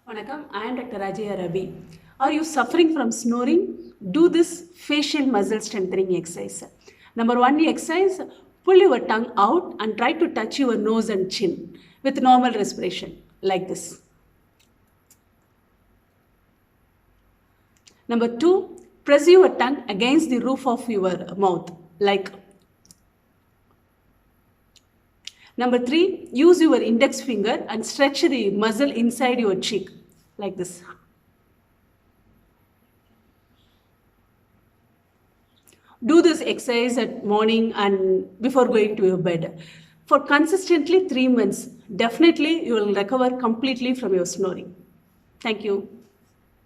Vanakkam, I am Dr. Raji Arabi. Are you suffering from snoring? Do this facial muscle strengthening exercise. Number one exercise, pull your tongue out and try to touch your nose and chin with normal respiration like this. Number two, press your tongue against the roof of your mouth like. Number three, use your index finger and stretch the muscle inside your cheek like this. Do this exercise at morning and before going to your bed. For consistently 3 months, definitely you will recover completely from your snoring. Thank you.